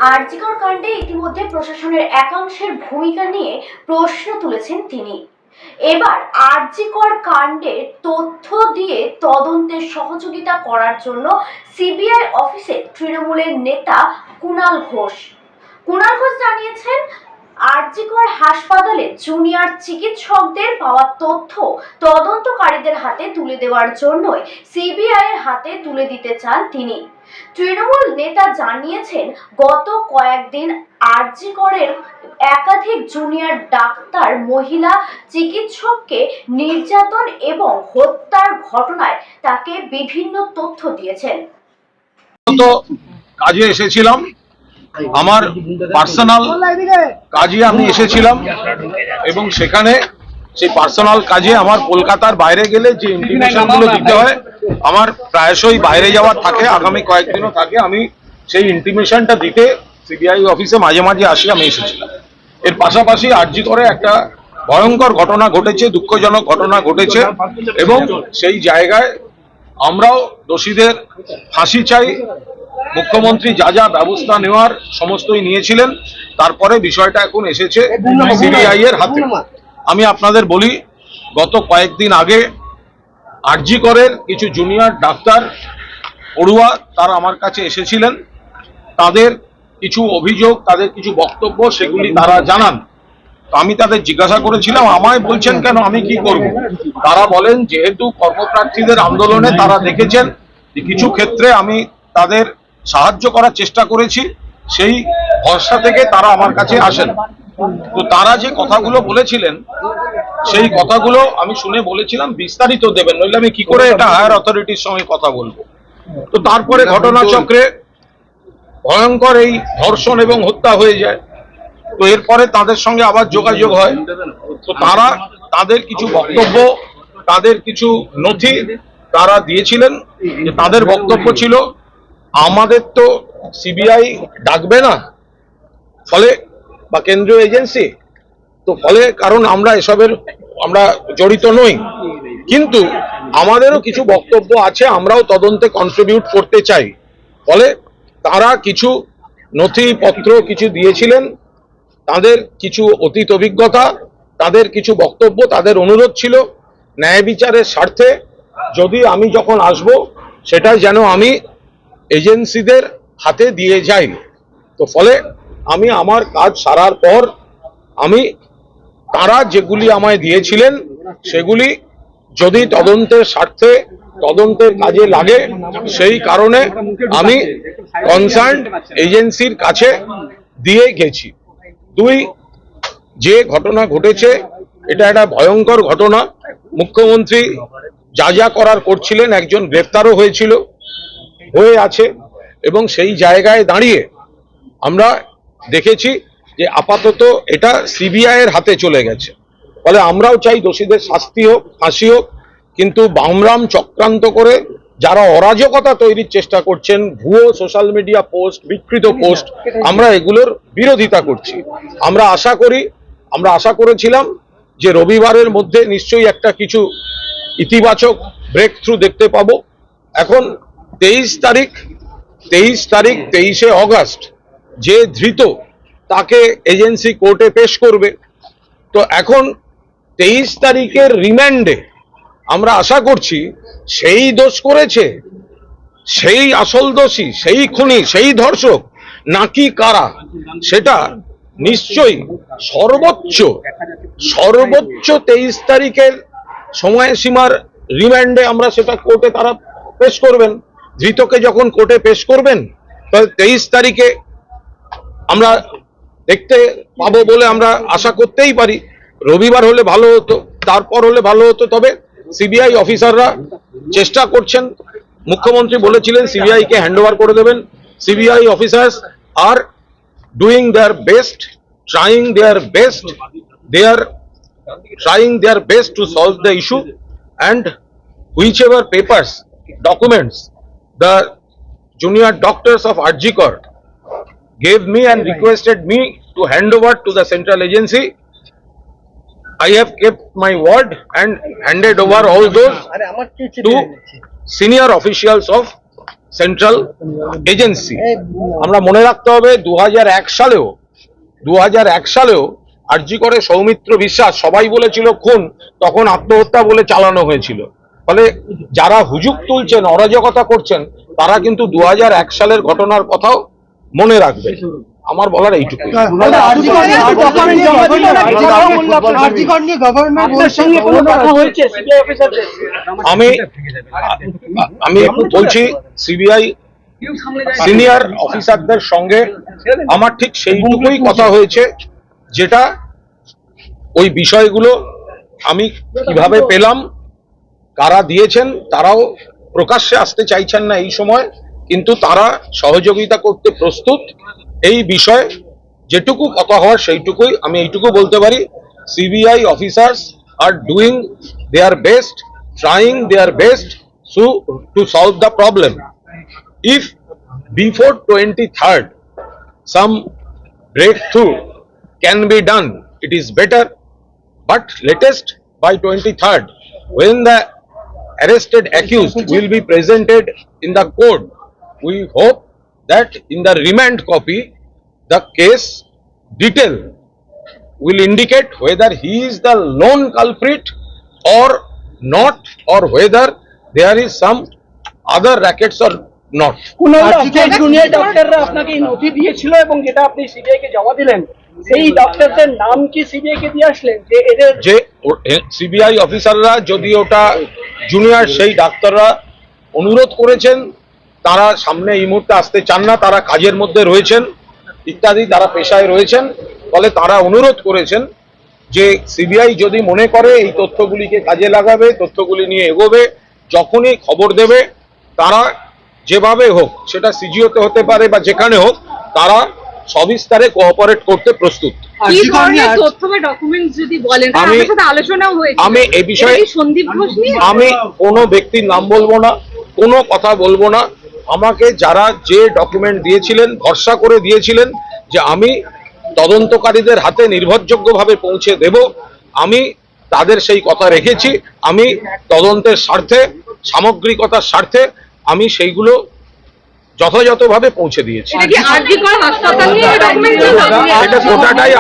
আরজিকর কাণ্ডে ইতিমধ্যে প্রশাসনের একাংশের ভূমিকা নিয়ে প্রশ্ন তুলেছেন তিনি। এবার আরজিকর কাণ্ডের তথ্য দিয়ে তদন্তে সহযোগিতা করার জন্য সিবিআই অফিসে তৃণমূলের নেতা কুণাল ঘোষ জানিয়েছেন, আরজিকর হাসপাতালে জুনিয়র চিকিৎসকদের পাওয়া তথ্য তদন্তকারীদের হাতে তুলে দেওয়ার জন্যই সিবিআই এর হাতে তুলে দিতে চান তিনি। তৃণমূল নেতা জানিয়েছেন, গত কয়েকদিন আরজিকরের একাধিক জুনিয়র ডাক্তার মহিলা চিকিৎসককে নির্যাতন এবং হত্যার ঘটনায় তাকে বিভিন্ন তথ্য দিয়েছেন। কাজে এসেছিলাম, আমার পার্সোনাল কাজে আমি এসেছিলাম এবং সেখানে সেই পার্সোনাল কাজে আমার কলকাতার বাইরে গেলে যে ইনফরমেশন গুলো দিতে হয়, আমার প্রায়শই বাইরে যাওয়ার থাকে, আগামী কয়েকদিনও থাকে। আমি সেই ইনফরমেশনটা দিতে সিবিআই অফিসে মাঝে মাঝে আসি, আমি এসেছিলাম। এর পাশাপাশি আরজি করে একটা ভয়ঙ্কর ঘটনা ঘটেছে, দুঃখজনক ঘটনা ঘটেছে এবং সেই জায়গায় আমরাও দোষীদের ফাঁসি চাই। মুখ্যমন্ত্রী যা যা ব্যবস্থা নেওয়ার সমস্তই নিয়েছিলেন, তারপরে বিষয়টা এখন এসেছে সিবিআই এর হাতে। আমি আপনাদের বলি, গত কয়েকদিন আগে আরজি করের কিছু জুনিয়র ডাক্তার পড়ুয়া তারা আমার কাছে এসেছিলেন। তাদের কিছু অভিযোগ, তাদের কিছু বক্তব্য, সেগুলি তারা জানান। আমি তাদের জিজ্ঞাসা করেছিলাম, আমায় বলছেন কেন, আমি কি করব? তারা বলেন, যেহেতু কর্মপ্রার্থীদের আন্দোলনে তারা দেখেছেন যে কিছু ক্ষেত্রে আমি তাদের সাহায্য করার চেষ্টা করেছি, সেই ভরসা থেকে তারা আমার কাছে আসেন। তো তারা যে কথাগুলো বলেছিলেন, সেই কথাগুলো আমি শুনে বলেছিলাম বিস্তারিত দেবেন, নইলে আমি কি করে এটা হায়ার অথরিটির সঙ্গে কথা বলবো। তো তারপরে ঘটনাচক্রে ভয়ঙ্কর এই ধর্ষণ এবং হত্যা হয়ে যায়। তো এরপরে তাদের সঙ্গে আবার যোগাযোগ হয়। তো তারা তাদের কিছু বক্তব্য, তাদের কিছু নথি তারা দিয়েছিলেন। যে তাদের বক্তব্য ছিল, আমাদের তো সিবিআই ডাকবে না, ফলে বা কেন্দ্রীয় এজেন্সি, তো ফলে কারণ আমরা এসবের আমরা জড়িত নই, কিন্তু আমাদেরও কিছু বক্তব্য আছে, আমরাও তদন্তে কন্ট্রিবিউট করতে চাই। ফলে তারা কিছু নথিপত্র কিছু দিয়েছিলেন, তাদের কিছু অতীত অভিজ্ঞতা, তাদের কিছু বক্তব্য, তাদের অনুরোধ ছিল ন্যায় বিচারের স্বার্থে যদি আমি যখন আসব, সেটাই যেন আমি এজেন্সিদের হাতে দিয়ে যাই। তো ফলে আমি আমার কাজ সারার পর আমি তারা যেগুলি আমায় দিয়েছিলেন সেগুলি যদি তদন্তের স্বার্থে তদন্তের কাজে লাগে, সেই কারণে আমি কনসার্নড এজেন্সির কাছে দিয়ে গেছি। দুই, যে ঘটনা ঘটেছে এটা একটা ভয়ঙ্কর ঘটনা। মুখ্যমন্ত্রী যা যা করার করছিলেন, একজন গ্রেফতারও হয়ে আছে এবং সেই জায়গায় দাঁড়িয়ে আমরা দেখেছি যে আপাতত এটা সিবিআই এর হাতে চলে গেছে। ফলে আমরাও চাই দোষীদের শাস্তি হোক, ফাঁসি হোক, কিন্তু বামরাম চক্রান্ত করে যারা অরাজকতা তৈরির চেষ্টা করছেন, ভুয়ো সোশ্যাল মিডিয়া পোস্ট, বিকৃত পোস্ট, আমরা এগুলোর বিরোধিতা করছি। আমরা আশা করেছিলাম যে রবিবারের মধ্যে নিশ্চয়ই একটা কিছু ইতিবাচক ব্রেক থ্রু দেখতে পাবো। এখন 23শে অগস্ট যে ধৃত, তাকে এজেন্সি কোর্টে পেশ করবে। তো এখন 23 তারিখের রিমান্ডে আমরা আশা করছি সেই দোষ করেছে, সেই আসল দোষী, সেই খুনি, সেই ধর্ষক, নাকি কারা, সেটা নিশ্চয়ই সর্বোচ্চ 23 তারিখের সময়সীমার রিমান্ডে আমরা সেটা কোর্টে তারা পেশ করবেন। ধৃতকে যখন কোর্টে পেশ করবেন, তাহলে 23 তারিখে আমরা দেখতে পাবো বলে আমরা আশা করতেই পারি। রবিবার হলে ভালো হতো, তারপর হলে ভালো হতো। তবে সিবিআই অফিসাররা চেষ্টা করছেন, মুখ্যমন্ত্রী বলেছিলেন সিবিআই কে হ্যান্ডওভার করে দেবেন। CBI officers are doing their best, trying their best to solve the issue, and whichever papers, documents the junior doctors of Arjikar gave me and requested me to hand over to the central agency, I have kept my word and handed over all those to senior officials of central agency. আমরা মনে রাখতে হবে 2001 সালেও আরজি করে সৌমিত্র বিশ্বাস সবাই বলেছিল খুন, তখন আত্মহত্যা বলে চালানো হয়েছিল। ফলে যারা হুজুগ তুলছেন, অরাজকতা করছেন, তারা কিন্তু 2001 সালের ঘটনার কথাও মনে রাখবে। আমার বলার এইটুকু। আমি বলছি সিবিআই সিনিয়র অফিসারদের সঙ্গে আমার ঠিক সেইটুকুই কথা হয়েছে, যেটা ওই বিষয়গুলো আমি কিভাবে পেলাম, কারা দিয়েছেন, তারাও প্রকাশ্যে আসতে চাইছেন না এই সময়, কিন্তু তারা সহযোগিতা করতে প্রস্তুত। এই বিষয়ে যেটুকু কথা হওয়ার সেইটুকুই আমি এইটুকু বলতে পারি, CBI officers are doing their best, trying their best to solve the problem. If before 23rd some breakthrough can be done, it is better, but latest by 23rd, when the arrested accused will be presented in the court, we hope that in the remand copy the case detail will indicate whether he is the lone culprit or not, or whether there is some other rackets or not. কোন junior ডক্টররা আপনাকে এই নথি দিয়েছিল এবং যেটা আপনি CBI কে জমা দিলেন, সেই ডক্টরদের নাম কি সিবিআই কে দিয়ে আসলেন? যে এদের যে সিবিআই অফিসাররা যদি ওটা জুনিয়র সেই ডাক্তাররা অনুরোধ করেছেন, তারা সামনে এই মুহূর্তে আসতে চান না, তারা কাজের মধ্যে রয়েছেন ইত্যাদি, তারা পেশায় রয়েছেন, ফলে তারা অনুরোধ করেছেন যে সিবিআই যদি মনে করে এই তথ্যগুলিকে কাজে লাগাবে, তথ্যগুলি নিয়ে এগোবে, যখনই খবর দেবে তারা যেভাবে হোক, সেটা সিজিওতে হতে পারে বা যেখানে হোক, তারা সবিস্তারে কোঅপারেট করতে প্রস্তুত। কি ধরনের তথ্য বা ডকুমেন্টস যদি বলেন, আপনার সাথে আলোচনাও হয়েছে, আমি এই বিষয়ে সন্দীপ ঘোষ নিয়ে আমি কোনো ব্যক্তির নাম বলবো না, কোনো কথা বলবো না। আমাকে যারা যে ডকুমেন্ট দিয়েছিলেন, ভরসা করে দিয়েছিলেন যে আমি তদন্তকারীদের হাতে নির্ভরযোগ্যভাবে পৌঁছে দেব, আমি তাদের সেই কথা রেখেছি। আমি তদন্তের স্বার্থে, সামগ্রিকতার স্বার্থে আমি সেইগুলো যথাযথভাবে পৌঁছে দিয়েছি। এটা কি আরজি কর হাসপাতাল নিয়ে ডকুমেন্ট? এটা গোটাটাই